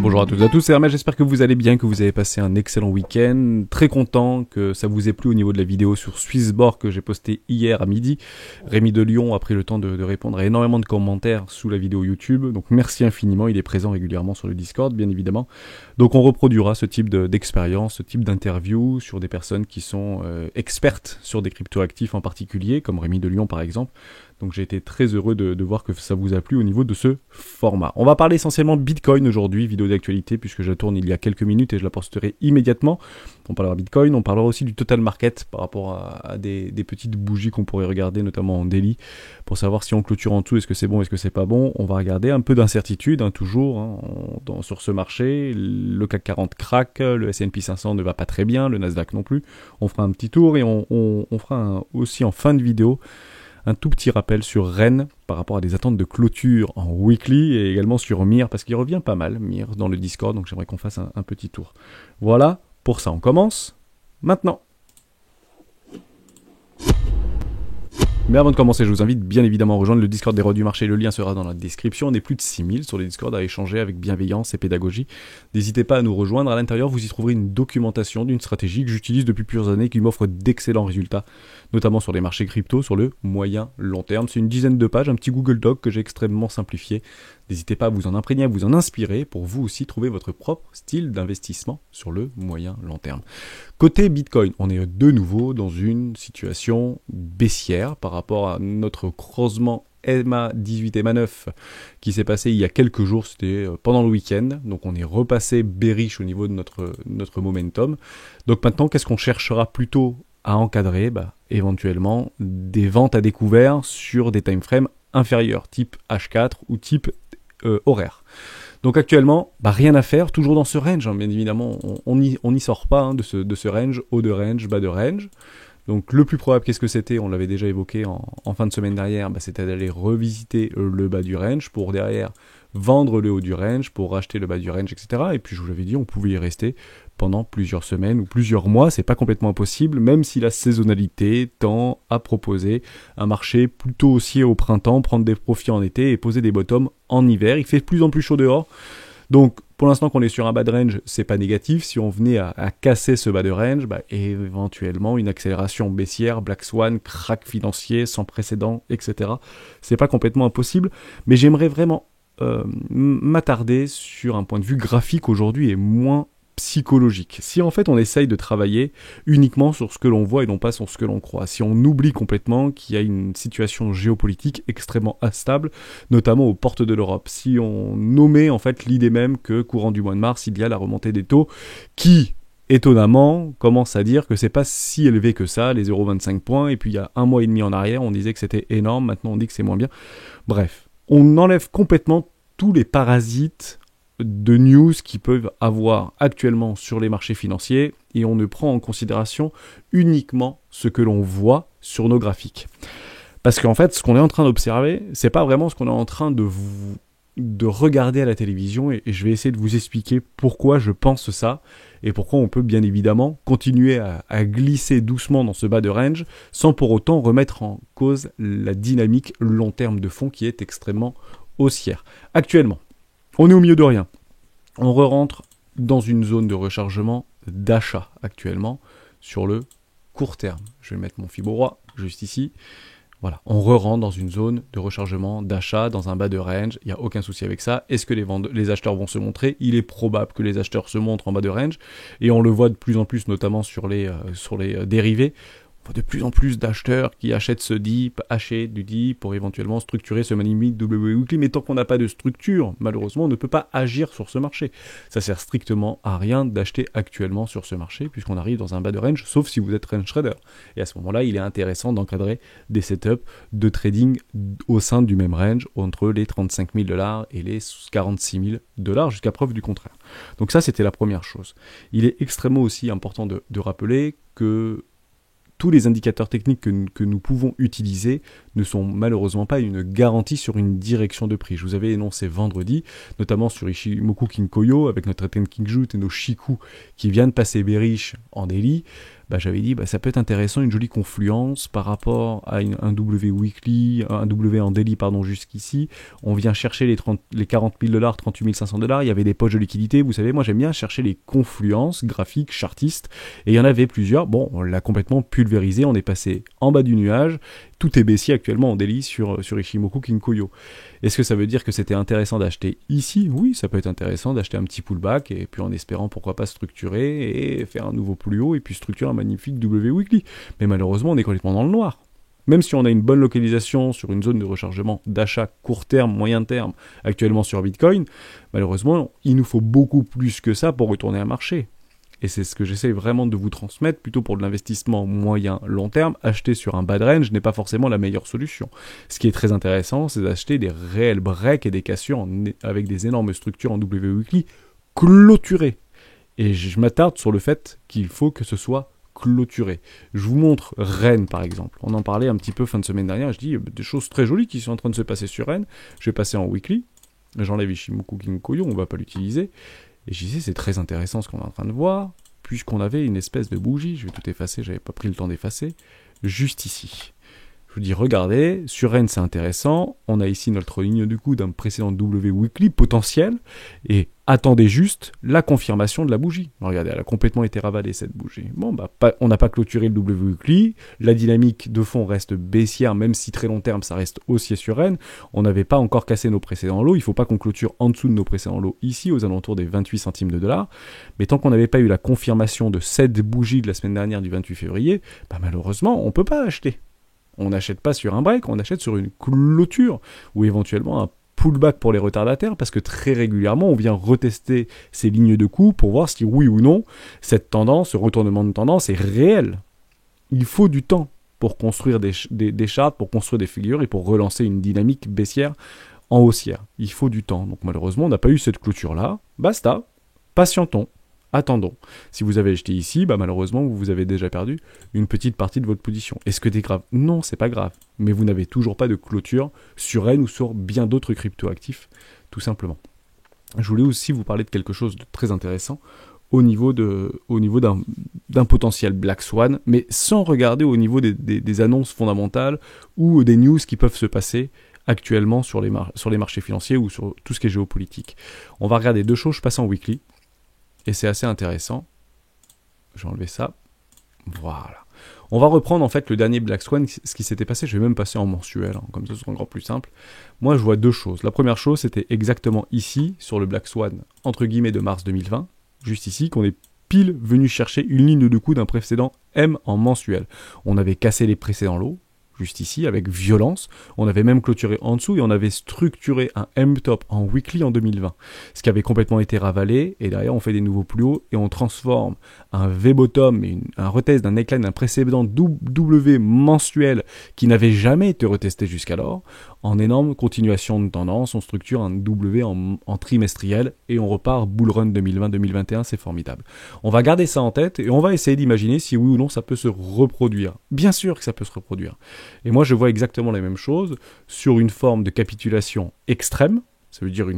Bonjour à toutes et à tous, c'est Hermès, j'espère que vous allez bien, que vous avez passé un excellent week-end. Très content que ça vous ait plu au niveau de la vidéo sur Swissborg que j'ai postée hier à midi. Rémi de Lyon a pris le temps de répondre à énormément de commentaires sous la vidéo YouTube, donc merci infiniment, il est présent régulièrement sur le Discord bien évidemment. Donc on reproduira ce type d'expérience, ce type d'interview sur des personnes qui sont expertes sur des cryptoactifs en particulier, comme Rémi de Lyon par exemple. Donc j'ai été très heureux de voir que ça vous a plu au niveau de ce format. On va parler essentiellement Bitcoin aujourd'hui, vidéo d'actualité, puisque je la tourne il y a quelques minutes et je la posterai immédiatement. On parlera Bitcoin, on parlera aussi du total market par rapport à des petites bougies qu'on pourrait regarder, notamment en daily, pour savoir si on clôture en dessous, est-ce que c'est bon, est-ce que c'est pas bon. On va regarder un peu d'incertitude, toujours, sur ce marché. Le CAC 40 craque, le S&P 500 ne va pas très bien, le Nasdaq non plus. On fera un petit tour et on fera aussi en fin de vidéo un tout petit rappel sur Rennes par rapport à des attentes de clôture en weekly et également sur Mir parce qu'il revient pas mal, Mir, dans le Discord, donc j'aimerais qu'on fasse un petit tour. Voilà, pour ça on commence maintenant. Mais avant de commencer, je vous invite bien évidemment à rejoindre le Discord des rois du marché, le lien sera dans la description. On est plus de 6000 sur le Discord à échanger avec bienveillance et pédagogie. N'hésitez pas à nous rejoindre, à l'intérieur vous y trouverez une documentation d'une stratégie que j'utilise depuis plusieurs années qui m'offre d'excellents résultats, notamment sur les marchés crypto, sur le moyen long terme. C'est une dizaine de pages, un petit Google Doc que j'ai extrêmement simplifié. N'hésitez pas à vous en imprégner, à vous en inspirer pour vous aussi trouver votre propre style d'investissement sur le moyen long terme. Côté Bitcoin, on est de nouveau dans une situation baissière par rapport à notre creusement EMA18 EMA9 qui s'est passé il y a quelques jours, c'était pendant le week-end, donc on est repassé bearish au niveau de notre momentum. Donc maintenant, qu'est-ce qu'on cherchera plutôt à encadrer? Éventuellement des ventes à découvert sur des timeframes inférieurs, type H4 ou type horaire. Donc actuellement, rien à faire, toujours dans ce range, bien évidemment, on n'y sort pas de ce range, haut de range, bas de range. Donc le plus probable, qu'est-ce que c'était? On l'avait déjà évoqué en fin de semaine dernière, c'était d'aller revisiter le bas du range pour derrière vendre le haut du range, pour racheter le bas du range, etc. Et puis je vous l'avais dit, on pouvait y rester pendant plusieurs semaines ou plusieurs mois, c'est pas complètement impossible, même si la saisonnalité tend à proposer un marché plutôt haussier au printemps, prendre des profits en été et poser des bottoms en hiver. Il fait de plus en plus chaud dehors, donc pour l'instant qu'on est sur un bas de range, c'est pas négatif. Si on venait à casser ce bas de range, éventuellement une accélération baissière, Black Swan, crack financier sans précédent, etc. C'est pas complètement impossible, mais j'aimerais vraiment m'attarder sur un point de vue graphique aujourd'hui et moins psychologique. Si en fait on essaye de travailler uniquement sur ce que l'on voit et non pas sur ce que l'on croit, si on oublie complètement qu'il y a une situation géopolitique extrêmement instable, notamment aux portes de l'Europe, si on nommait en fait l'idée même que courant du mois de mars, il y a la remontée des taux qui, étonnamment, commence à dire que c'est pas si élevé que ça, les 0,25 points, et puis il y a un mois et demi en arrière, on disait que c'était énorme, maintenant on dit que c'est moins bien. Bref, on enlève complètement tous les parasites de news qui peuvent avoir actuellement sur les marchés financiers et on ne prend en considération uniquement ce que l'on voit sur nos graphiques. Parce qu'en fait, ce qu'on est en train d'observer, c'est pas vraiment ce qu'on est en train de regarder à la télévision et je vais essayer de vous expliquer pourquoi je pense ça et pourquoi on peut bien évidemment continuer à glisser doucement dans ce bas de range sans pour autant remettre en cause la dynamique long terme de fond qui est extrêmement haussière. Actuellement, on est au milieu de rien. On re-rentre dans une zone de rechargement d'achat actuellement sur le court terme. Je vais mettre mon Fibora juste ici. Voilà, on re-rentre dans une zone de rechargement d'achat dans un bas de range. Il n'y a aucun souci avec ça. Est-ce que les acheteurs vont se montrer? Il est probable que les acheteurs se montrent en bas de range. Et on le voit de plus en plus, notamment sur les dérivés. De plus en plus d'acheteurs qui achètent ce dip, achètent du dip pour éventuellement structurer ce money limit weekly, mais tant qu'on n'a pas de structure, malheureusement, on ne peut pas agir sur ce marché. Ça sert strictement à rien d'acheter actuellement sur ce marché, puisqu'on arrive dans un bas de range, sauf si vous êtes range trader. Et à ce moment-là, il est intéressant d'encadrer des setups de trading au sein du même range, entre les 35 000 $ et les 46 000 $, jusqu'à preuve du contraire. Donc ça, c'était la première chose. Il est extrêmement aussi important de rappeler que tous les indicateurs techniques que nous pouvons utiliser ne sont malheureusement pas une garantie sur une direction de prix. Je vous avais énoncé vendredi, notamment sur Ichimoku Kinkoyo, avec notre Tenkinjut et nos Shiku qui viennent de passer bearish en daily. J'avais dit ça peut être intéressant, une jolie confluence par rapport à un W weekly, un W en daily jusqu'ici. On vient chercher les 40 000 $, 38 500 $. Il y avait des poches de liquidité. Vous savez, moi j'aime bien chercher les confluences graphiques, chartistes. Et il y en avait plusieurs. Bon, on l'a complètement pulvérisé. On est passé en bas du nuage. Tout est baissier actuellement en daily sur Ichimoku Kinkoyo. Est-ce que ça veut dire que c'était intéressant d'acheter ici? Oui, ça peut être intéressant d'acheter un petit pullback et puis en espérant pourquoi pas structurer et faire un nouveau plus haut et puis structurer un magnifique W weekly. Mais malheureusement, on est complètement dans le noir. Même si on a une bonne localisation sur une zone de rechargement d'achat court terme, moyen terme, actuellement sur Bitcoin, malheureusement, il nous faut beaucoup plus que ça pour retourner un marché. Et c'est ce que j'essaie vraiment de vous transmettre, plutôt pour de l'investissement moyen-long terme. Acheter sur un bad range n'est pas forcément la meilleure solution. Ce qui est très intéressant, c'est d'acheter des réels breaks et des cassures avec des énormes structures en W weekly clôturées. Et je m'attarde sur le fait qu'il faut que ce soit clôturé. Je vous montre Rennes par exemple. On en parlait un petit peu fin de semaine dernière. Je dis des choses très jolies qui sont en train de se passer sur Rennes. Je vais passer en weekly. J'enlève Ichimoku Kinkoyo, on ne va pas l'utiliser. Et je disais, c'est très intéressant ce qu'on est en train de voir, puisqu'on avait une espèce de bougie, je vais tout effacer, j'avais pas pris le temps d'effacer, juste ici. Je vous dis, regardez, sur Rennes c'est intéressant, on a ici notre ligne du coup d'un précédent W weekly potentiel, et attendez juste la confirmation de la bougie. Regardez, elle a complètement été ravalée cette bougie. Bon, on n'a pas clôturé le W weekly, la dynamique de fond reste baissière, même si très long terme ça reste haussier sur Rennes. On n'avait pas encore cassé nos précédents lots, il ne faut pas qu'on clôture en dessous de nos précédents lots ici, aux alentours des 28 centimes de dollars. Mais tant qu'on n'avait pas eu la confirmation de cette bougie de la semaine dernière du 28 février, malheureusement, on ne peut pas acheter. On n'achète pas sur un break, on achète sur une clôture, ou éventuellement un pullback pour les retardataires, parce que très régulièrement, on vient retester ces lignes de coup pour voir si oui ou non, cette tendance, ce retournement de tendance est réel. Il faut du temps pour construire des charts, pour construire des figures et pour relancer une dynamique baissière en haussière. Il faut du temps. Donc malheureusement, on n'a pas eu cette clôture-là. Basta, patientons. Attendons. Si vous avez acheté ici, malheureusement, vous avez déjà perdu une petite partie de votre position. Est-ce que c'est grave? Non, c'est pas grave. Mais vous n'avez toujours pas de clôture sur Rennes ou sur bien d'autres cryptoactifs, tout simplement. Je voulais aussi vous parler de quelque chose de très intéressant au niveau d'un potentiel Black Swan, mais sans regarder au niveau des annonces fondamentales ou des news qui peuvent se passer actuellement sur les marchés financiers ou sur tout ce qui est géopolitique. On va regarder deux choses, je passe en weekly. Et c'est assez intéressant. Je vais enlever ça. Voilà. On va reprendre en fait le dernier Black Swan, ce qui s'était passé. Je vais même passer en mensuel, comme ça ce sera encore plus simple. Moi je vois deux choses. La première chose, c'était exactement ici, sur le Black Swan, entre guillemets de mars 2020, juste ici, qu'on est pile venu chercher une ligne de coup d'un précédent M en mensuel. On avait cassé les précédents lots, juste ici, avec violence. On avait même clôturé en dessous et on avait structuré un M-top en weekly en 2020. Ce qui avait complètement été ravalé, et derrière on fait des nouveaux plus hauts et on transforme un V-bottom et un retest d'un neckline d'un précédent W mensuel qui n'avait jamais été retesté jusqu'alors, en énorme continuation de tendance. On structure un W en trimestriel et on repart bull run 2020-2021, c'est formidable. On va garder ça en tête et on va essayer d'imaginer si oui ou non ça peut se reproduire. Bien sûr que ça peut se reproduire. Et moi je vois exactement la même chose sur une forme de capitulation extrême, ça veut dire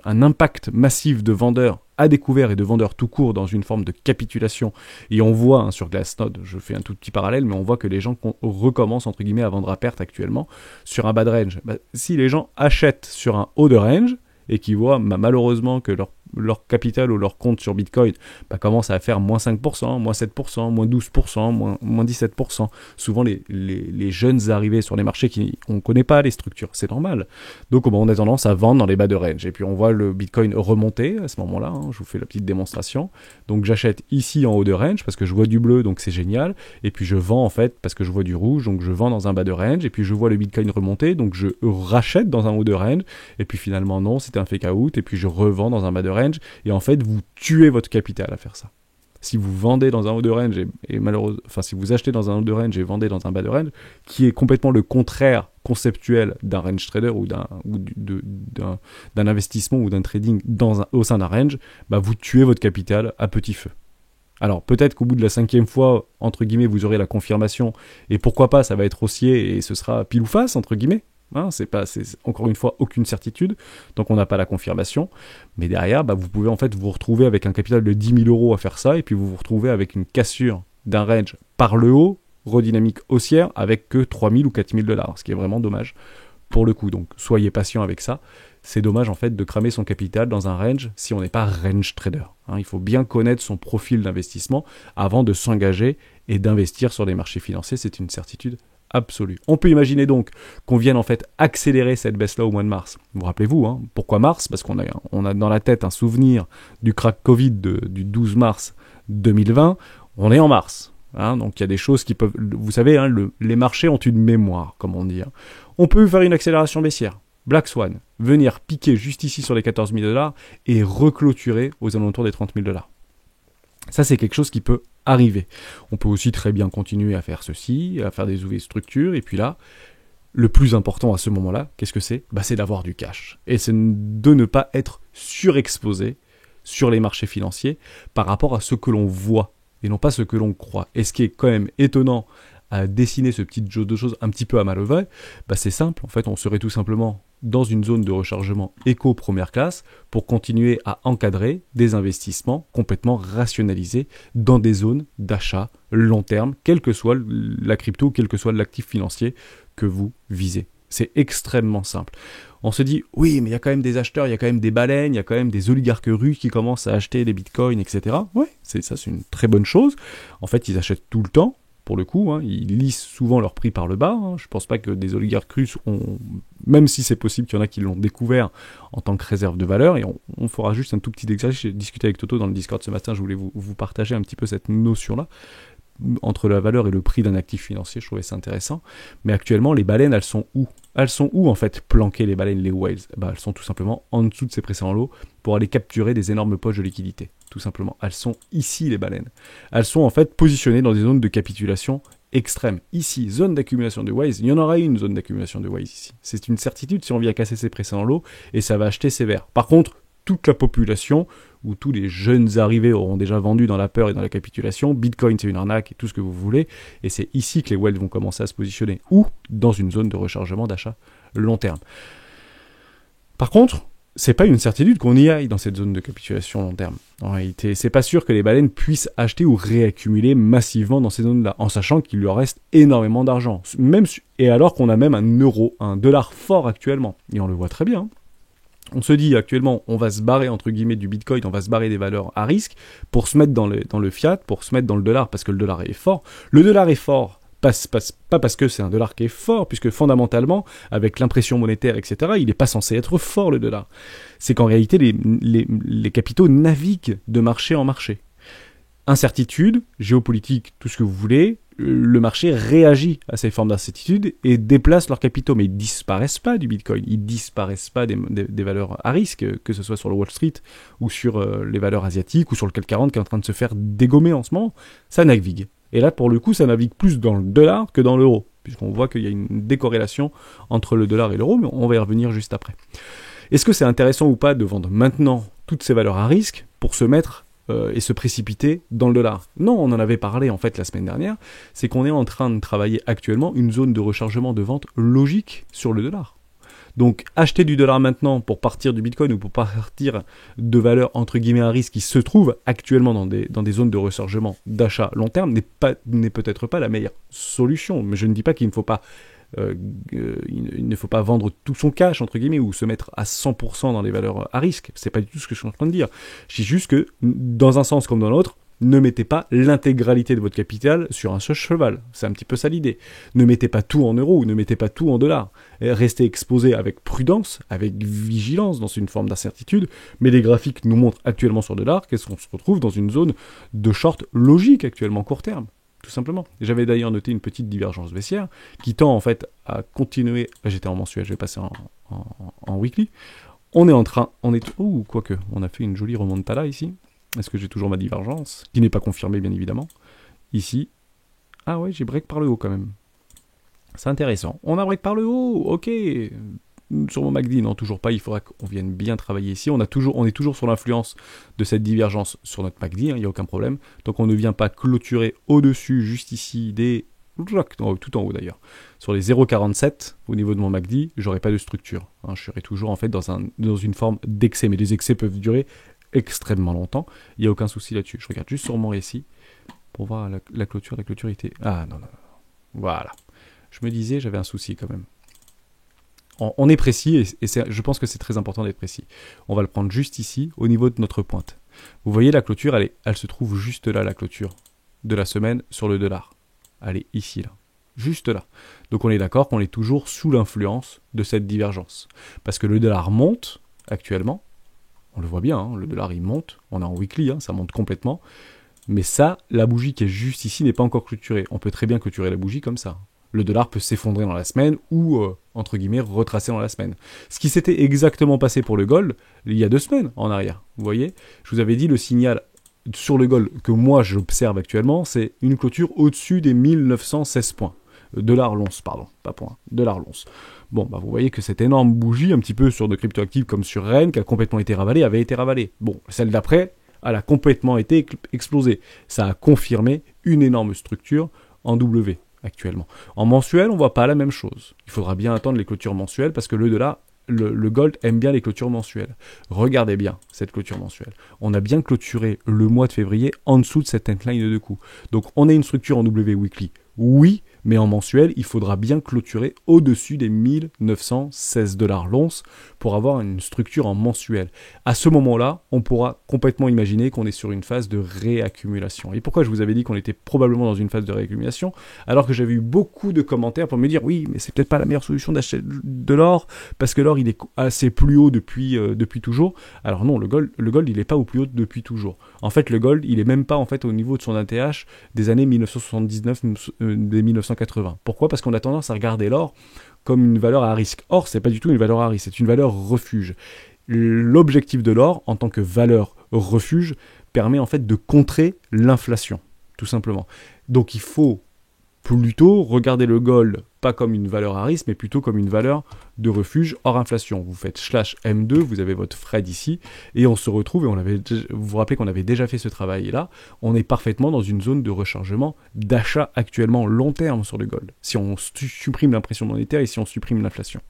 un impact massif de vendeurs à découvert et de vendeurs tout court dans une forme de capitulation. Et on voit sur Glassnode, je fais un tout petit parallèle, mais on voit que les gens recommencent entre guillemets à vendre à perte actuellement sur un bad range. Si les gens achètent sur un haut de range et qu'ils voient malheureusement que leur capital ou leur compte sur Bitcoin commence à faire moins 5%, moins 7%, moins 12%, moins 17%. Souvent, les jeunes arrivés sur les marchés, on ne connaît pas les structures, c'est normal. Donc, on a tendance à vendre dans les bas de range. Et puis, on voit le Bitcoin remonter à ce moment-là. Je vous fais la petite démonstration. Donc, j'achète ici en haut de range parce que je vois du bleu, donc c'est génial. Et puis, je vends en fait parce que je vois du rouge, donc je vends dans un bas de range. Et puis, je vois le Bitcoin remonter, donc je rachète dans un haut de range. Et puis, finalement, non, c'était un fake out. Et puis, je revends dans un bas de range. Et en fait, vous tuez votre capital à faire ça. Si vous vendez dans un haut de range et malheureusement, si vous achetez dans un haut de range et vendez dans un bas de range, qui est complètement le contraire conceptuel d'un range trader ou d'un investissement ou d'un trading au sein d'un range, vous tuez votre capital à petit feu. Alors peut-être qu'au bout de la 5e fois, entre guillemets, vous aurez la confirmation, et pourquoi pas, ça va être haussier, et ce sera pile ou face, entre guillemets. Hein, c'est encore une fois aucune certitude, donc on n'a pas la confirmation. Mais derrière, vous pouvez en fait vous retrouver avec un capital de 10 000 euros à faire ça, et puis vous vous retrouvez avec une cassure d'un range par le haut, redynamique haussière, avec que 3 000 ou 4 000 $, ce qui est vraiment dommage pour le coup. Donc soyez patient avec ça. C'est dommage en fait de cramer son capital dans un range si on n'est pas range trader. Hein, il faut bien connaître son profil d'investissement avant de s'engager et d'investir sur les marchés financiers. C'est une certitude absolue. On peut imaginer donc qu'on vienne en fait accélérer cette baisse-là au mois de mars. Vous rappelez-vous, hein, pourquoi mars? Parce qu'on a dans la tête un souvenir du crack Covid du 12 mars 2020. On est en mars. Hein, donc il y a des choses qui peuvent... Vous savez, hein, les marchés ont une mémoire, comme on dit. Hein. On peut faire une accélération baissière. Black Swan, venir piquer juste ici sur les 14 000 $ et reclôturer aux alentours des 30 000 $. Ça, c'est quelque chose qui peut arriver. On peut aussi très bien continuer à faire ceci, à faire des UV structures, et puis là, le plus important à ce moment-là, qu'est-ce que c'est? C'est d'avoir du cash. Et c'est de ne pas être surexposé sur les marchés financiers par rapport à ce que l'on voit, et non pas ce que l'on croit. Et ce qui est quand même étonnant à dessiner ce petit jeu de choses un petit peu à manœuvrer, c'est simple. En fait, on serait tout simplement dans une zone de rechargement éco première classe pour continuer à encadrer des investissements complètement rationalisés dans des zones d'achat long terme, quelle que soit la crypto, quel que soit l'actif financier que vous visez. C'est extrêmement simple. On se dit, oui, mais il y a quand même des acheteurs, il y a quand même des baleines, il y a quand même des oligarques russes qui commencent à acheter des bitcoins, etc. Ouais, c'est une très bonne chose. En fait, ils achètent tout le temps. Pour le coup, hein, ils lissent souvent leur prix par le bas. Hein. Je ne pense pas que des oligarques russes ont, même si c'est possible qu'il y en a qui l'ont découvert en tant que réserve de valeur, et on fera juste un tout petit exercice. J'ai discuté avec Toto dans le Discord ce matin, je voulais vous partager un petit peu cette notion-là, entre la valeur et le prix d'un actif financier, je trouvais ça intéressant. Mais actuellement, les baleines, elles sont où? Elles sont où en fait planquées, les baleines, les whales? Elles sont tout simplement en dessous de ces précédents lots pour aller capturer des énormes poches de liquidité. Tout simplement. Elles sont ici, les baleines. Elles sont en fait positionnées dans des zones de capitulation extrême. Ici, zone d'accumulation de whales, il y en aura une zone d'accumulation de whales ici. C'est une certitude si on vient casser ces précédents lots et ça va acheter sévère. Par contre, toute la population où tous les jeunes arrivés auront déjà vendu dans la peur et dans la capitulation, Bitcoin c'est une arnaque et tout ce que vous voulez, et c'est ici que les whales vont commencer à se positionner, ou dans une zone de rechargement d'achat long terme. Par contre, c'est pas une certitude qu'on y aille dans cette zone de capitulation long terme. En réalité, c'est pas sûr que les baleines puissent acheter ou réaccumuler massivement dans ces zones-là, en sachant qu'il leur reste énormément d'argent. Et alors qu'on a même un dollar fort actuellement. Et on le voit très bien. On se dit actuellement, on va se barrer entre guillemets du Bitcoin, on va se barrer des valeurs à risque pour se mettre dans le fiat, pour se mettre dans le dollar, parce que le dollar est fort. Le dollar est fort. Pas parce que c'est un dollar qui est fort, puisque fondamentalement, avec l'impression monétaire, etc., il n'est pas censé être fort, le dollar. C'est qu'en réalité, les capitaux naviguent de marché en marché. Incertitude, géopolitique, tout ce que vous voulez, le marché réagit à ces formes d'incertitude et déplace leurs capitaux. Mais ils ne disparaissent pas du Bitcoin, ils ne disparaissent pas des valeurs à risque, que ce soit sur le Wall Street ou sur les valeurs asiatiques ou sur le CAC 40 qui est en train de se faire dégommer en ce moment. Ça navigue. Et là, pour le coup, ça navigue plus dans le dollar que dans l'euro, puisqu'on voit qu'il y a une décorrélation entre le dollar et l'euro, mais on va y revenir juste après. Est-ce que c'est intéressant ou pas de vendre maintenant toutes ces valeurs à risque pour se mettre et se précipiter dans le dollar? Non, on en avait parlé en fait la semaine dernière, c'est qu'on est en train de travailler actuellement une zone de rechargement de vente logique sur le dollar. Donc acheter du dollar maintenant pour partir du Bitcoin ou pour partir de valeurs entre guillemets à risque qui se trouvent actuellement dans des zones de rechargement d'achat long terme n'est peut-être pas la meilleure solution. Mais je ne dis pas qu'il ne faut pas il ne faut pas vendre tout son cash entre guillemets ou se mettre à 100% dans les valeurs à risque. C'est pas du tout ce que je suis en train de dire. Je dis juste que dans un sens comme dans l'autre, ne mettez pas l'intégralité de votre capital sur un seul cheval. C'est un petit peu ça l'idée. Ne mettez pas tout en euros, ne mettez pas tout en dollars. Restez exposé avec prudence, avec vigilance dans une forme d'incertitude. Mais les graphiques nous montrent actuellement sur le dollar qu'est-ce qu'on se retrouve dans une zone de short logique actuellement court terme. Tout simplement. J'avais d'ailleurs noté une petite divergence baissière qui tend en fait à continuer. J'étais en mensuel, je vais passer en weekly. On a fait une jolie remontada ici. Est-ce que j'ai toujours ma divergence? Qui n'est pas confirmée, bien évidemment. Ici. Ah ouais, j'ai break par le haut quand même. C'est intéressant. On a break par le haut, ok. sur mon MACD, non, toujours pas. Il faudra qu'on vienne bien travailler ici. On est toujours sur l'influence de cette divergence sur notre MACD, il n'y a aucun problème. Donc on ne vient pas clôturer au-dessus, juste ici, tout en haut d'ailleurs. Sur les 0,47 au niveau de mon MACD, j'aurai pas de structure. Je serai toujours en fait dans une forme d'excès, mais les excès peuvent durer extrêmement longtemps. Il n'y a aucun souci là-dessus. Je regarde juste sur mon récit pour voir la clôture. La clôture était... Ah non. Voilà. Je me disais, j'avais un souci quand même. On est précis et je pense que c'est très important d'être précis. On va le prendre juste ici, au niveau de notre pointe. Vous voyez la clôture, elle se trouve juste là, la clôture de la semaine sur le dollar. Elle est ici, là. Juste là. Donc on est d'accord qu'on est toujours sous l'influence de cette divergence. Parce que le dollar monte actuellement. On le voit bien, le dollar il monte. On est en weekly, ça monte complètement. Mais ça, la bougie qui est juste ici n'est pas encore clôturée. On peut très bien clôturer la bougie comme ça. Le dollar peut s'effondrer dans la semaine ou, entre guillemets, retracer dans la semaine. Ce qui s'était exactement passé pour le gold il y a 2 semaines en arrière. Vous voyez, je vous avais dit le signal sur le gold que moi j'observe actuellement, c'est une clôture au-dessus des 1916 points. Dollars l'once, pardon, pas points, dollars l'once. Bon, vous voyez que cette énorme bougie, un petit peu sur de cryptoactifs comme sur REN, qui a complètement été ravalée, avait été ravalée. Bon, celle d'après, elle a complètement été explosée. Ça a confirmé une énorme structure en W actuellement. En mensuel, on voit pas la même chose. Il faudra bien attendre les clôtures mensuelles parce que le dollar, le gold aime bien les clôtures mensuelles. Regardez bien cette clôture mensuelle. On a bien clôturé le mois de février en dessous de cette incline de coup. Donc on a une structure en W weekly. Oui, mais en mensuel, il faudra bien clôturer au-dessus des 1916 $ l'once pour avoir une structure en mensuel. À ce moment-là, on pourra complètement imaginer qu'on est sur une phase de réaccumulation. Et pourquoi je vous avais dit qu'on était probablement dans une phase de réaccumulation, alors que j'avais eu beaucoup de commentaires pour me dire oui, mais c'est peut-être pas la meilleure solution d'acheter de l'or, parce que l'or il est assez plus haut depuis toujours. Alors non, le gold il est pas au plus haut depuis toujours. En fait, le gold il est même pas en fait au niveau de son ATH des années 1979, des 1980. Pourquoi ? Parce qu'on a tendance à regarder l'or comme une valeur à risque. Or, c'est pas du tout une valeur à risque, c'est une valeur refuge. L'objectif de l'or, en tant que valeur refuge, permet en fait de contrer l'inflation, tout simplement. Donc il faut plutôt regarder le gold pas comme une valeur à risque, mais plutôt comme une valeur de refuge hors inflation. Vous faites /M2, vous avez votre Fred ici, et on se retrouve, et vous vous rappelez qu'on avait déjà fait ce travail-là, on est parfaitement dans une zone de rechargement d'achat actuellement long terme sur le gold, si on supprime l'impression monétaire et si on supprime l'inflation.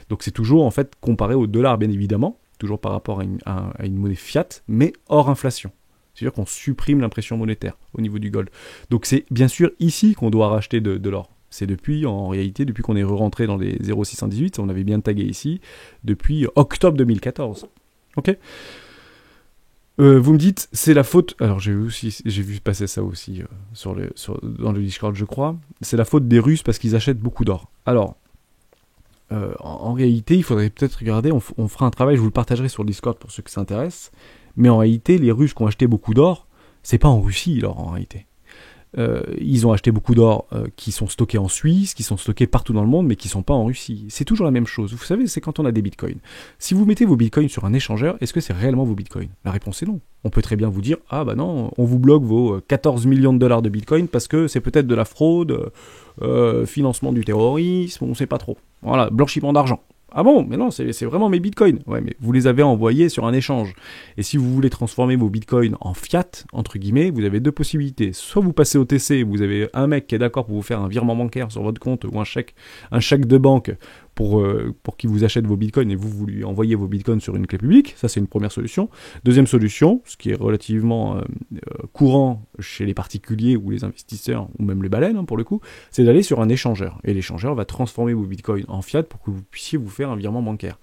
Donc c'est toujours en fait comparé au dollar, bien évidemment, toujours par rapport à une monnaie fiat, mais hors inflation. C'est-à-dire qu'on supprime l'impression monétaire au niveau du gold. Donc c'est bien sûr ici qu'on doit racheter de l'or. C'est en réalité, depuis qu'on est rentré dans les 0,618, on avait bien tagué ici, depuis octobre 2014. Ok ? Vous me dites, c'est la faute... Alors j'ai vu passer ça aussi dans le Discord, je crois. C'est la faute des Russes parce qu'ils achètent beaucoup d'or. Alors, en réalité, il faudrait peut-être regarder, on fera un travail, je vous le partagerai sur le Discord pour ceux que ça intéresse. Mais en réalité, les Russes qui ont acheté beaucoup d'or, c'est pas en Russie, l'or, en réalité. Ils ont acheté beaucoup d'or qui sont stockés en Suisse, qui sont stockés partout dans le monde, mais qui sont pas en Russie. C'est toujours la même chose. Vous savez, c'est quand on a des bitcoins. Si vous mettez vos bitcoins sur un échangeur, est-ce que c'est réellement vos bitcoins ? La réponse est non. On peut très bien vous dire, ah bah non, on vous bloque vos 14 millions de dollars de bitcoin parce que c'est peut-être de la fraude, financement du terrorisme, on ne sait pas trop. Voilà, blanchiment d'argent. Ah bon, mais non, c'est vraiment mes bitcoins. Ouais, mais vous les avez envoyés sur un échange. Et si vous voulez transformer vos bitcoins en fiat, entre guillemets, vous avez 2 possibilités. Soit vous passez au TC, vous avez un mec qui est d'accord pour vous faire un virement bancaire sur votre compte ou un chèque de banque pour qu'il vous achète vos bitcoins et vous lui envoyez vos bitcoins sur une clé publique. Ça, c'est une première solution. Deuxième solution, ce qui est relativement courant chez les particuliers ou les investisseurs, ou même les baleines, pour le coup, c'est d'aller sur un échangeur. Et l'échangeur va transformer vos bitcoins en fiat pour que vous puissiez vous faire un virement bancaire.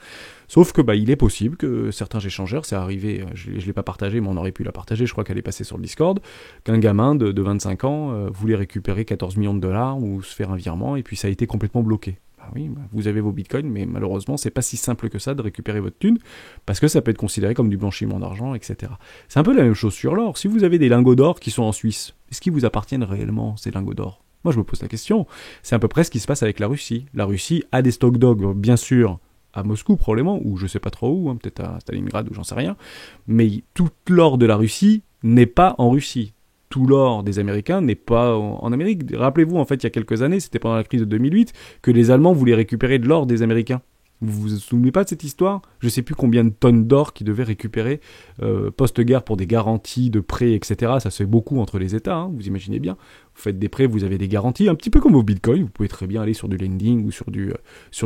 Sauf que il est possible que certains échangeurs, c'est arrivé, je ne l'ai pas partagé, mais on aurait pu la partager, je crois qu'elle est passée sur le Discord, qu'un gamin de 25 ans voulait récupérer 14 millions de dollars ou se faire un virement, et puis ça a été complètement bloqué. Oui, vous avez vos bitcoins, mais malheureusement, c'est pas si simple que ça de récupérer votre thune, parce que ça peut être considéré comme du blanchiment d'argent, etc. C'est un peu la même chose sur l'or. Si vous avez des lingots d'or qui sont en Suisse, est-ce qu'ils vous appartiennent réellement, ces lingots d'or ? Moi, je me pose la question. C'est à peu près ce qui se passe avec la Russie. La Russie a des stocks d'or, bien sûr, à Moscou probablement, ou je sais pas trop où, peut-être à Stalingrad ou j'en sais rien, mais tout l'or de la Russie n'est pas en Russie. Tout l'or des Américains n'est pas en Amérique. Rappelez-vous, en fait, il y a quelques années, c'était pendant la crise de 2008, que les Allemands voulaient récupérer de l'or des Américains. Vous vous souvenez pas de cette histoire? Je sais plus combien de tonnes d'or qu'ils devaient récupérer post-guerre pour des garanties de prêts, etc. Ça se fait beaucoup entre les États, hein, vous imaginez bien. Vous faites des prêts, vous avez des garanties, un petit peu comme au Bitcoin. Vous pouvez très bien aller sur du lending ou sur de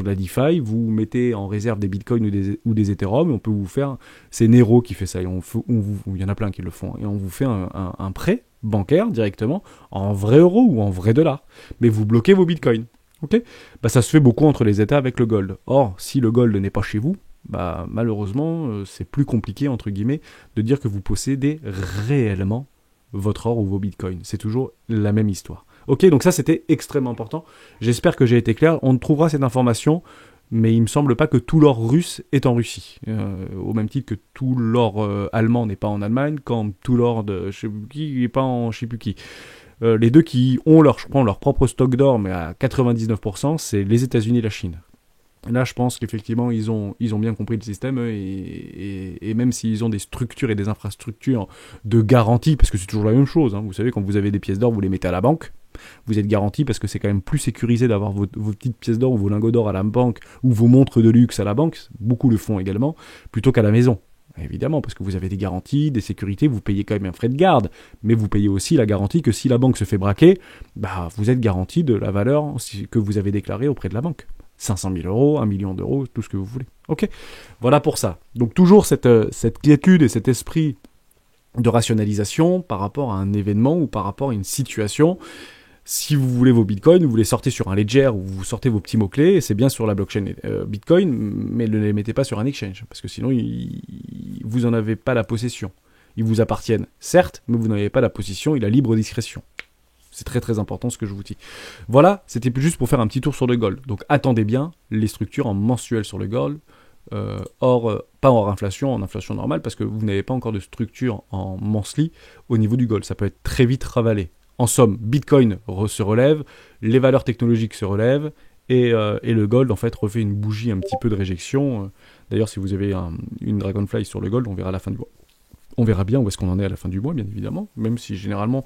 la DeFi. Vous mettez en réserve des Bitcoins ou des Ethereum, et on peut vous faire... C'est Nero qui fait ça, et il y en a plein qui le font. Et on vous fait un prêt bancaire directement en vrai euro ou en vrai dollar. Mais vous bloquez vos Bitcoins. Ok, bah ça se fait beaucoup entre les États avec le gold. Or, si le gold n'est pas chez vous, bah malheureusement, c'est plus compliqué, entre guillemets, de dire que vous possédez réellement votre or ou vos bitcoins. C'est toujours la même histoire. Ok, donc ça c'était extrêmement important. J'espère que j'ai été clair. On trouvera cette information, mais il me semble pas que tout l'or russe est en Russie. Au même titre que tout l'or allemand n'est pas en Allemagne, quand tout l'or de je sais plus qui n'est pas en je sais plus qui. Les deux qui ont leur propre stock d'or, mais à 99%, c'est les États-Unis et la Chine. Là, je pense qu'effectivement, ils ont bien compris le système, et même s'ils ont des structures et des infrastructures de garantie, parce que c'est toujours la même chose, hein. Vous savez, quand vous avez des pièces d'or, vous les mettez à la banque, vous êtes garanti parce que c'est quand même plus sécurisé d'avoir vos petites pièces d'or ou vos lingots d'or à la banque, ou vos montres de luxe à la banque, beaucoup le font également, plutôt qu'à la maison. Évidemment, parce que vous avez des garanties, des sécurités, vous payez quand même un frais de garde, mais vous payez aussi la garantie que si la banque se fait braquer, bah, vous êtes garanti de la valeur que vous avez déclarée auprès de la banque. 500 000 euros, 1 million d'euros, tout ce que vous voulez. Ok, voilà pour ça. Donc toujours cette quiétude et cet esprit de rationalisation par rapport à un événement ou par rapport à une situation. Si vous voulez vos bitcoins, vous les sortez sur un ledger ou vous sortez vos petits mots-clés, et c'est bien sur la blockchain bitcoin, mais ne les mettez pas sur un exchange, parce que sinon, vous n'en avez pas la possession. Ils vous appartiennent, certes, mais vous n'en avez pas la possession et la libre discrétion. C'est très très important ce que je vous dis. Voilà, c'était juste pour faire un petit tour sur le gold. Donc attendez bien les structures en mensuel sur le gold, pas hors inflation, en inflation normale, parce que vous n'avez pas encore de structure en monthly au niveau du gold. Ça peut être très vite ravalé. En somme, Bitcoin se relève, les valeurs technologiques se relèvent, et le gold, en fait, refait une bougie un petit peu de réjection. D'ailleurs, si vous avez une Dragonfly sur le gold, on verra à la fin du mois. On verra bien où est-ce qu'on en est à la fin du mois, bien évidemment, même si généralement,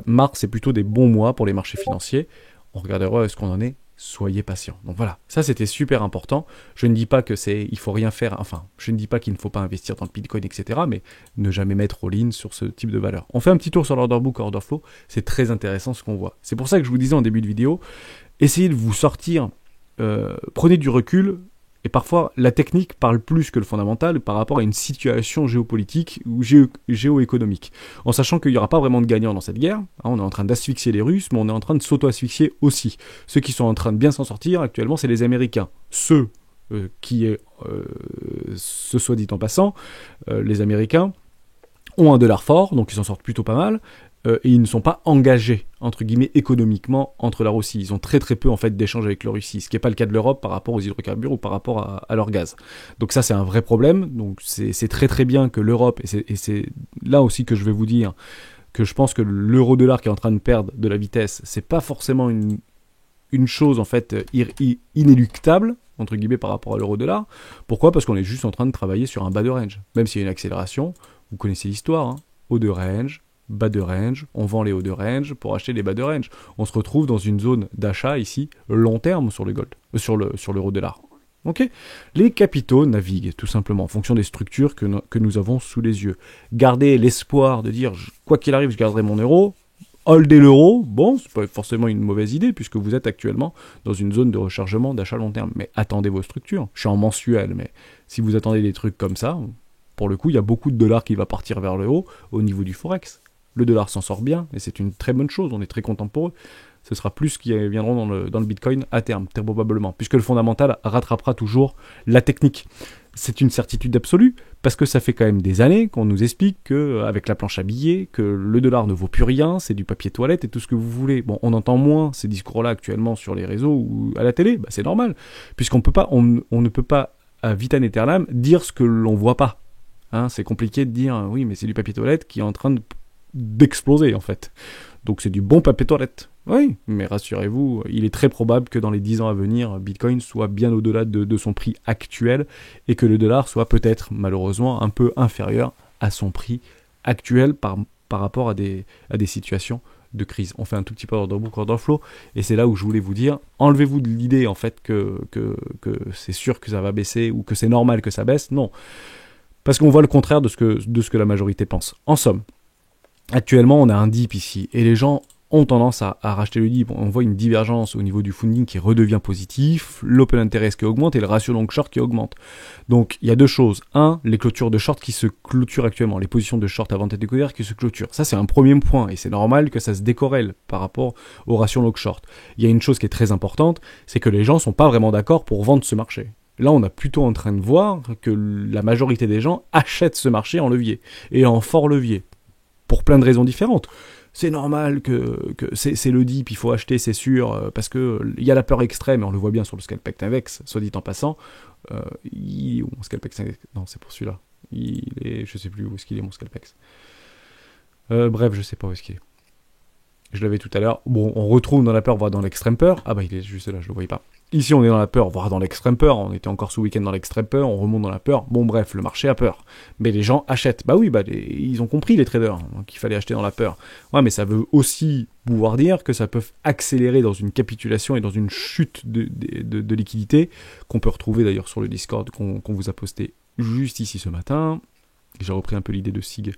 mars, c'est plutôt des bons mois pour les marchés financiers. On regardera où est-ce qu'on en est. Soyez patient. Donc voilà, ça c'était super important. Je ne dis pas il faut rien faire, enfin, je ne dis pas qu'il ne faut pas investir dans le Bitcoin, etc., mais ne jamais mettre all-in sur ce type de valeur. On fait un petit tour sur l'order book, order flow, c'est très intéressant ce qu'on voit. C'est pour ça que je vous disais en début de vidéo, essayez de vous sortir, prenez du recul, et parfois la technique parle plus que le fondamental par rapport à une situation géopolitique ou géoéconomique. En sachant qu'il n'y aura pas vraiment de gagnant dans cette guerre, hein, on est en train d'asphyxier les Russes, mais on est en train de s'auto-asphyxier aussi. Ceux qui sont en train de bien s'en sortir actuellement, c'est les Américains. Ce soit dit en passant, les Américains ont un dollar fort, donc ils s'en sortent plutôt pas mal, et ils ne sont pas engagés, entre guillemets, économiquement entre la Russie. Ils ont très très peu en fait d'échanges avec la Russie, ce qui n'est pas le cas de l'Europe par rapport aux hydrocarbures ou par rapport à leur gaz. Donc ça c'est un vrai problème, donc c'est très très bien que l'Europe, et c'est là aussi que je vais vous dire que je pense que l'euro-dollar qui est en train de perdre de la vitesse, c'est pas forcément une chose en fait inéluctable, entre guillemets, par rapport à l'euro-dollar. Pourquoi ? Parce qu'on est juste en train de travailler sur un bas de range. Même s'il y a une accélération, vous connaissez l'histoire, hein, haut de range, bas de range, on vend les hauts de range pour acheter les bas de range. On se retrouve dans une zone d'achat ici, long terme sur le gold, sur l'euro-dollar. Ok ? Les capitaux naviguent tout simplement en fonction des structures que nous avons sous les yeux. Gardez l'espoir de dire, quoi qu'il arrive, je garderai mon euro. Holder l'euro, bon, c'est pas forcément une mauvaise idée puisque vous êtes actuellement dans une zone de rechargement d'achat long terme. Mais attendez vos structures. Je suis en mensuel, mais si vous attendez des trucs comme ça, pour le coup, il y a beaucoup de dollars qui va partir vers le haut au niveau du forex. Le dollar s'en sort bien et c'est une très bonne chose. On est très content pour eux. Ce sera plus qui viendront dans le Bitcoin à terme, très probablement, puisque le fondamental rattrapera toujours la technique. C'est une certitude absolue, parce que ça fait quand même des années qu'on nous explique qu'avec la planche à billets, que le dollar ne vaut plus rien, c'est du papier toilette et tout ce que vous voulez. Bon, on entend moins ces discours-là actuellement sur les réseaux ou à la télé, c'est normal, puisqu'on ne peut pas à vitam aeternam dire ce que l'on voit pas. Hein, c'est compliqué de dire, oui, mais c'est du papier toilette qui est en train d'exploser, en fait. Donc c'est du bon papier toilette. Oui, mais rassurez-vous, il est très probable que dans les 10 ans à venir, Bitcoin soit bien au-delà de son prix actuel et que le dollar soit peut-être, malheureusement, un peu inférieur à son prix actuel par rapport à des situations de crise. On fait un tout petit peu d'order book, order flow, et c'est là où je voulais vous dire, enlevez-vous de l'idée en fait que c'est sûr que ça va baisser ou que c'est normal que ça baisse. Non, parce qu'on voit le contraire de ce que la majorité pense. En somme, actuellement on a un dip ici, et les gens ont tendance à racheter le dip. On voit une divergence au niveau du funding qui redevient positif, l'open interest qui augmente et le ratio long short qui augmente. Donc il y a deux choses. Un, les clôtures de short qui se clôturent actuellement, les positions de short avant tête découverte qui se clôturent. Ça c'est un premier point et c'est normal que ça se décorrèle par rapport au ratio long short. Il y a une chose qui est très importante, c'est que les gens sont pas vraiment d'accord pour vendre ce marché. Là, on est plutôt en train de voir que la majorité des gens achètent ce marché en levier et en fort levier pour plein de raisons différentes. C'est normal que c'est le dip, il faut acheter, c'est sûr, parce que il y a la peur extrême, et on le voit bien sur le Scalpex Index, soit dit en passant. Mon Scalpex Index, non, c'est pour celui-là. Je sais plus où est-ce qu'il est, mon Scalpex. Bref, je sais pas où est-ce qu'il est. Je l'avais tout à l'heure. Bon, on retrouve dans la peur, voire dans l'extrême peur. Ah bah, il est juste là, je le voyais pas. Ici, on est dans la peur, voire dans l'extrême peur. On était encore ce week-end dans l'extrême peur, on remonte dans la peur. Bon, bref, le marché a peur. Mais les gens achètent. Bah oui, ils ont compris, les traders, qu'il fallait acheter dans la peur. Ouais, mais ça veut aussi pouvoir dire que ça peut accélérer dans une capitulation et dans une chute de liquidité, qu'on peut retrouver d'ailleurs sur le Discord qu'on vous a posté juste ici ce matin. J'ai repris un peu l'idée de SIG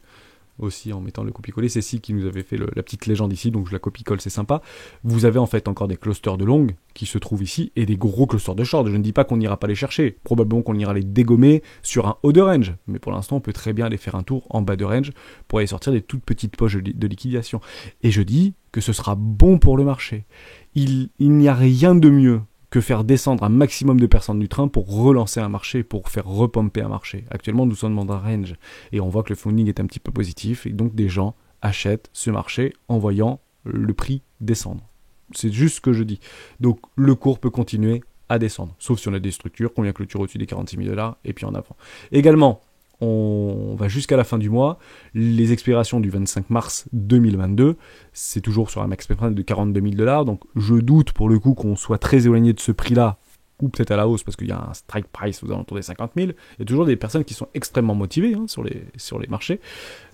aussi en mettant le copier-coller. C'est SIG qui nous avait fait la petite légende ici, donc je la copie-colle, c'est sympa. Vous avez en fait encore des clusters de long qui se trouvent ici et des gros clusters de short. Je ne dis pas qu'on n'ira pas les chercher, probablement qu'on ira les dégommer sur un haut de range, mais pour l'instant on peut très bien aller faire un tour en bas de range pour aller sortir des toutes petites poches de liquidation. Et je dis que ce sera bon pour le marché. Il n'y a rien de mieux que faire descendre un maximum de personnes du train pour relancer un marché, pour faire repomper un marché. Actuellement, nous sommes dans un range et on voit que le funding est un petit peu positif et donc des gens achètent ce marché en voyant le prix descendre. C'est juste ce que je dis. Donc le cours peut continuer à descendre, sauf si on a des structures, qu'on vient clôturer au-dessus des 46 000 $ et puis en avant. Également, on va jusqu'à la fin du mois. Les expirations du 25 mars 2022, c'est toujours sur un max prime de 42 000 $. Donc je doute pour le coup qu'on soit très éloigné de ce prix-là, ou peut-être à la hausse parce qu'il y a un strike price aux alentours des 50 000. Il y a toujours des personnes qui sont extrêmement motivées sur les marchés.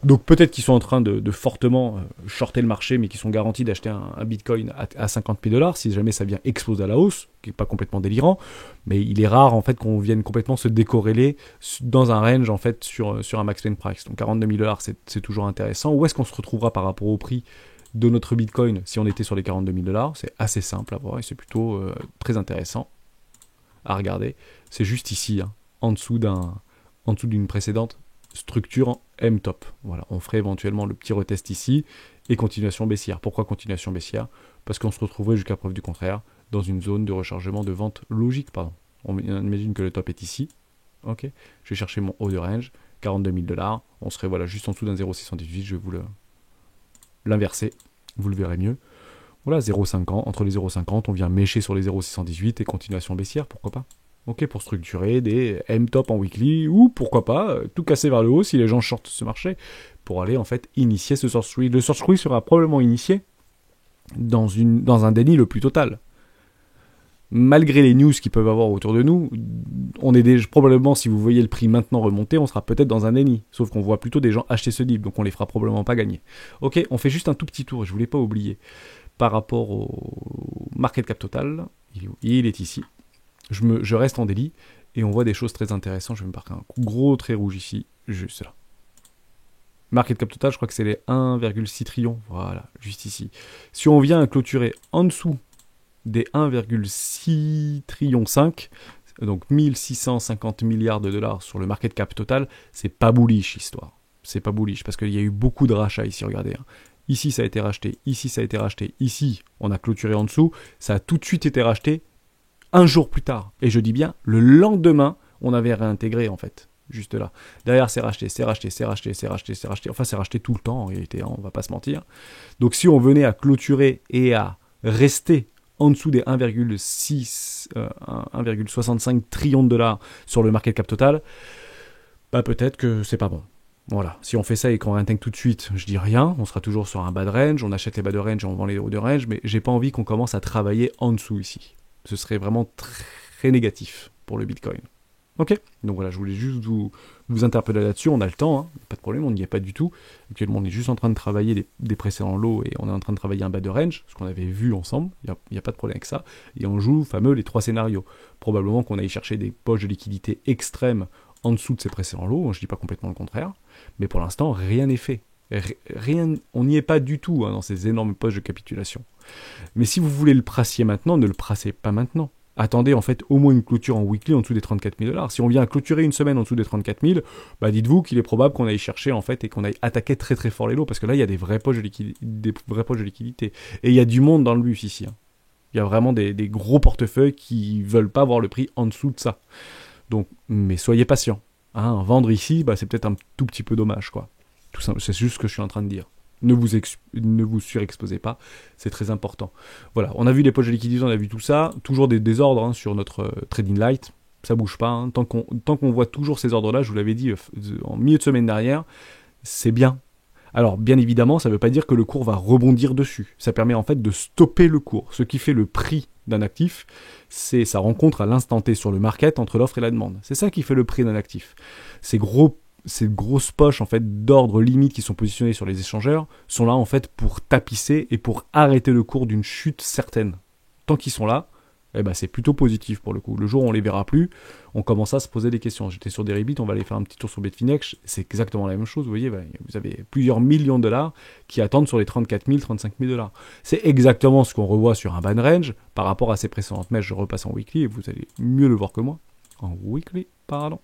Donc peut-être qu'ils sont en train de fortement shorter le marché, mais qui sont garantis d'acheter un Bitcoin à 50 000 $ si jamais ça vient exploser à la hausse, qui n'est pas complètement délirant. Mais il est rare en fait qu'on vienne complètement se décorréler dans un range en fait sur un max spend price. Donc 42 000 $, c'est toujours intéressant. Où est-ce qu'on se retrouvera par rapport au prix de notre Bitcoin si on était sur les 42 000 $? C'est assez simple à voir et c'est plutôt très intéressant à regarder. C'est juste ici, en dessous d'une précédente structure en M-top. Voilà, on ferait éventuellement le petit retest ici et continuation baissière. Pourquoi continuation baissière? Parce qu'on se retrouverait jusqu'à preuve du contraire dans une zone de rechargement de vente logique, pardon. On imagine que le top est ici. Ok, je vais chercher mon haut de range, 42 000 $. On serait voilà juste en dessous d'un 0,618. Je vais vous l'inverser. Vous le verrez mieux. Voilà, 0,50, entre les 0,50, on vient mécher sur les 0,618 et continuation baissière, pourquoi pas? Ok, pour structurer des M-top en weekly, ou pourquoi pas, tout casser vers le haut si les gens shortent ce marché, pour aller en fait initier ce source squeeze. Le source squeeze sera probablement initié dans un déni le plus total. Malgré les news qu'ils peuvent avoir autour de nous, on est déjà, probablement, si vous voyez le prix maintenant remonter, on sera peut-être dans un déni. Sauf qu'on voit plutôt des gens acheter ce dip, donc on les fera probablement pas gagner. Ok, on fait juste un tout petit tour, je voulais pas oublier. Par rapport au market cap total, il est ici. Je reste en délit et on voit des choses très intéressantes. Je vais me marquer un gros trait rouge ici, juste là. Market cap total, je crois que c'est les 1,6 trillions. Voilà, juste ici. Si on vient clôturer en dessous des 1,6 trillions 5, donc 1650 milliards de dollars sur le market cap total, c'est pas bullish histoire. C'est pas bullish parce qu'il y a eu beaucoup de rachats ici, regardez. Ici, ça a été racheté. Ici, ça a été racheté. Ici, on a clôturé en dessous. Ça a tout de suite été racheté un jour plus tard. Et je dis bien, le lendemain, on avait réintégré, en fait. Juste là. Derrière, c'est racheté, c'est racheté, c'est racheté, c'est racheté, c'est racheté. Enfin, c'est racheté tout le temps, en réalité, on va pas se mentir. Donc, si on venait à clôturer et à rester en dessous des 1,65 trillions de dollars sur le market cap total, bah peut-être que c'est pas bon. Voilà, si on fait ça et qu'on réintègre tout de suite, je dis rien, on sera toujours sur un bas de range, on achète les bas de range et on vend les hauts de range, mais j'ai pas envie qu'on commence à travailler en dessous ici. Ce serait vraiment très négatif pour le Bitcoin. Ok, donc voilà, je voulais juste vous interpeller là-dessus, on a le temps, hein, pas de problème, on n'y est pas du tout. Actuellement, on est juste en train de travailler des précédents lots et on est en train de travailler un bas de range, ce qu'on avait vu ensemble, il n'y a pas de problème avec ça. Et on joue fameux les 3 scénarios. Probablement qu'on aille chercher des poches de liquidité extrêmes en dessous de ces précédents lots, je dis pas complètement le contraire, mais pour l'instant, rien n'est fait. Rien, on n'y est pas du tout, hein, dans ces énormes poches de capitulation. Mais si vous voulez le pracier maintenant, ne le praciez pas maintenant. Attendez en fait au moins une clôture en weekly en dessous des 34 000 $. Si on vient clôturer une semaine en dessous des 34 000, bah dites-vous qu'il est probable qu'on aille chercher en fait et qu'on aille attaquer très très fort les lots parce que là il y a des vraies poches de liquidité. Et il y a du monde dans le bus ici. Hein. Il y a vraiment des gros portefeuilles qui veulent pas voir le prix en dessous de ça. Donc, mais soyez patients. Hein, vendre ici, bah, c'est peut-être un tout petit peu dommage, quoi. Tout simple, c'est juste ce que je suis en train de dire. Ne vous surexposez pas, c'est très important. Voilà, on a vu les poches de liquidité, on a vu tout ça. Toujours des désordres hein, sur notre Trading Light. Ça bouge pas. Hein. Tant qu'on voit toujours ces ordres-là, je vous l'avais dit en milieu de semaine dernière, c'est bien. Alors, bien évidemment, ça ne veut pas dire que le cours va rebondir dessus. Ça permet en fait de stopper le cours. Ce qui fait le prix d'un actif, c'est sa rencontre à l'instant T sur le market entre l'offre et la demande. C'est ça qui fait le prix d'un actif. Ces grosses poches en fait d'ordre limite qui sont positionnées sur les échangeurs sont là en fait pour tapisser et pour arrêter le cours d'une chute certaine. Tant qu'ils sont là, eh ben c'est plutôt positif pour le coup. Le jour où on les verra plus, on commence à se poser des questions. J'étais sur Deribit, on va aller faire un petit tour sur Bitfinex, c'est exactement la même chose. Vous voyez, vous avez plusieurs millions de dollars qui attendent sur les 34 000, 35 000 $. C'est exactement ce qu'on revoit sur un ban range par rapport à ces précédentes mèches. Je repasse en weekly et vous allez mieux le voir que moi. En weekly, pardon.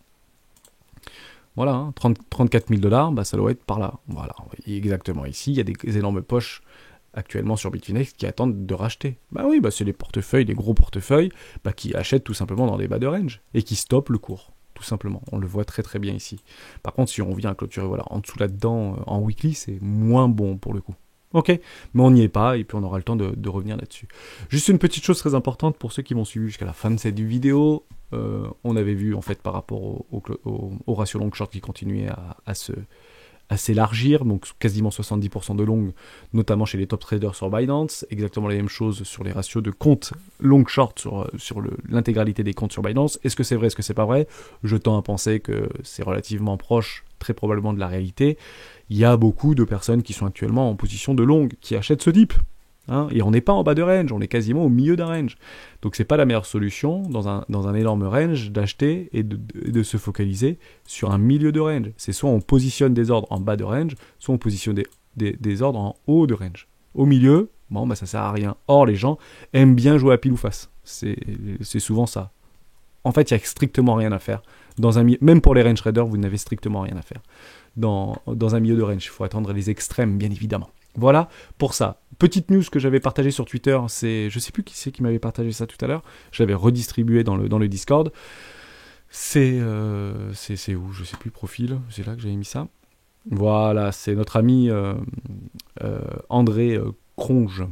Voilà, hein, 34 000 $, bah, ça doit être par là. Voilà, exactement ici, il y a des énormes poches actuellement sur Bitfinex qui attendent de racheter. Bah oui, bah c'est les portefeuilles, les gros portefeuilles, bah, qui achètent tout simplement dans des bas de range et qui stoppent le cours, tout simplement. On le voit très très bien ici. Par contre, si on vient à clôturer voilà, en dessous là-dedans, en weekly, c'est moins bon pour le coup. Ok, mais on n'y est pas et puis on aura le temps de revenir là-dessus. Juste une petite chose très importante pour ceux qui m'ont suivi jusqu'à la fin de cette vidéo. On avait vu en fait par rapport au ratio long short qui continuait à s'élargir, donc quasiment 70% de long, notamment chez les top traders sur Binance, exactement la même chose sur les ratios de comptes long short sur l'intégralité des comptes sur Binance. Est-ce que c'est vrai, est-ce que c'est pas vrai? Je tends à penser que c'est relativement proche, très probablement de la réalité. Il y a beaucoup de personnes qui sont actuellement en position de long, qui achètent ce dip. Hein, et on n'est pas en bas de range, on est quasiment au milieu d'un range. Donc c'est pas la meilleure solution dans un énorme range d'acheter et de se focaliser sur un milieu de range. C'est soit on positionne des ordres en bas de range, soit on positionne des ordres en haut de range. Au milieu, bon bah ça sert à rien. Or les gens aiment bien jouer à pile ou face. C'est souvent ça. En fait, il n'y a strictement rien à faire. Même pour les range traders, vous n'avez strictement rien à faire. Dans un milieu de range, il faut attendre les extrêmes, bien évidemment. Voilà pour ça. Petite news que j'avais partagée sur Twitter, je sais plus qui c'est qui m'avait partagé ça tout à l'heure, je l'avais redistribué dans le Discord. C'est où? Je sais plus, profil, c'est là que j'avais mis ça. Voilà, c'est notre ami André Crongy,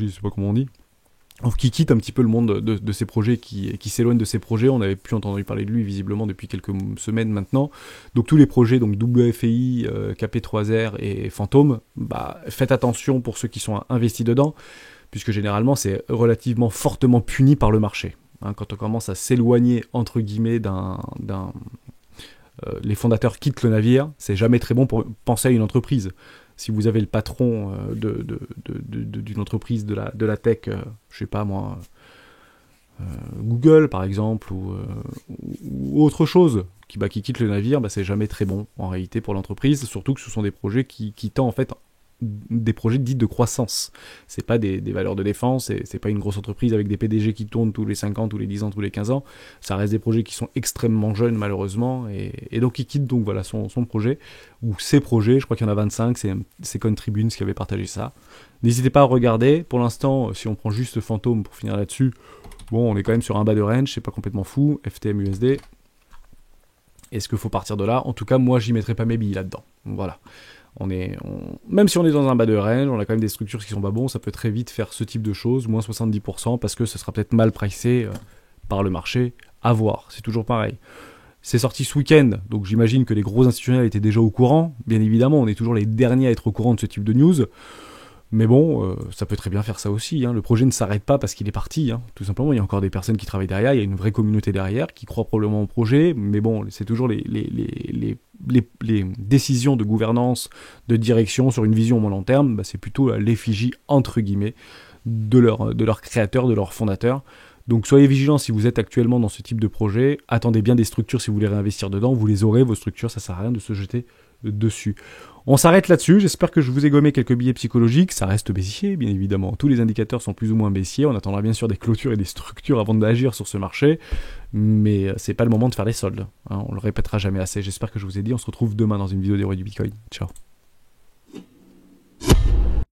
je sais pas comment on dit, qui quitte un petit peu le monde de ces projets, qui s'éloigne de ces projets. On n'avait plus entendu parler de lui visiblement depuis quelques semaines maintenant. Donc tous les projets, donc WFI, KP3R et Phantom, bah, faites attention pour ceux qui sont investis dedans, puisque généralement c'est relativement fortement puni par le marché. Hein, quand on commence à s'éloigner entre guillemets les fondateurs quittent le navire, c'est jamais très bon pour penser à une entreprise. Si vous avez le patron d'une entreprise de la tech, je sais pas moi, Google par exemple, ou autre chose, qui quitte le navire, bah, c'est jamais très bon en réalité pour l'entreprise, surtout que ce sont des projets qui tendent en fait des projets dits de croissance. C'est pas des valeurs de défense, c'est pas une grosse entreprise avec des PDG qui tournent tous les 5 ans, tous les 10 ans, tous les 15 ans. Ça reste des projets qui sont extrêmement jeunes malheureusement, et donc il quitte donc voilà son projet, ou ses projets, je crois qu'il y en a 25, c'est Contribunes qui avait partagé ça. N'hésitez pas à regarder. Pour l'instant, si on prend juste Phantom pour finir là-dessus, bon, on est quand même sur un bas de range, c'est pas complètement fou, FTM USD. Est-ce qu'il faut partir de là? En tout cas, moi, j'y mettrai pas mes billes là-dedans. Voilà. Même si on est dans un bas de range, on a quand même des structures qui sont pas bons, ça peut très vite faire ce type de choses, moins 70%, parce que ce sera peut-être mal pricé par le marché. À voir, c'est toujours pareil. C'est sorti ce week-end, donc j'imagine que les gros institutionnels étaient déjà au courant. Bien évidemment, on est toujours les derniers à être au courant de ce type de news. Mais bon, ça peut très bien faire ça aussi, hein. Le projet ne s'arrête pas parce qu'il est parti, hein. Tout simplement, il y a encore des personnes qui travaillent derrière, il y a une vraie communauté derrière qui croit probablement au projet, mais bon, c'est toujours les décisions de gouvernance, de direction sur une vision au moins long terme, bah, c'est plutôt l'effigie, entre guillemets, de leur créateur, de leur fondateur. Donc soyez vigilants si vous êtes actuellement dans ce type de projet, attendez bien des structures si vous voulez réinvestir dedans, vous les aurez, vos structures, ça sert à rien de se jeter dessus. On s'arrête là-dessus, j'espère que je vous ai gommé quelques billets psychologiques, ça reste baissier bien évidemment, tous les indicateurs sont plus ou moins baissiers, on attendra bien sûr des clôtures et des structures avant d'agir sur ce marché, mais c'est pas le moment de faire les soldes, hein, on le répétera jamais assez, j'espère que je vous ai dit, on se retrouve demain dans une vidéo des rois du Bitcoin, ciao.